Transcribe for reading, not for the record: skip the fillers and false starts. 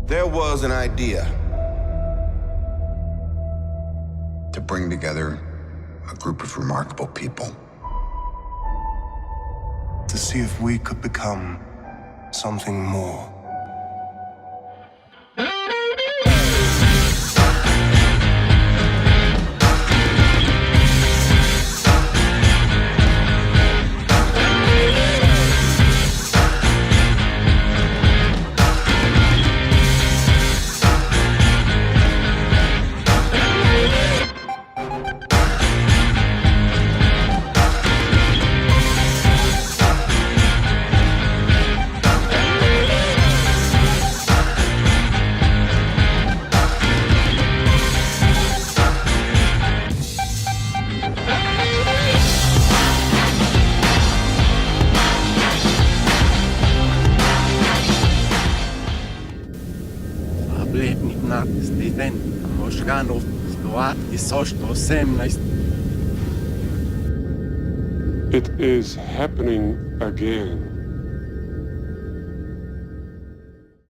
There was an idea to bring together a group of remarkable people. To see if we could become something more. It is happening again.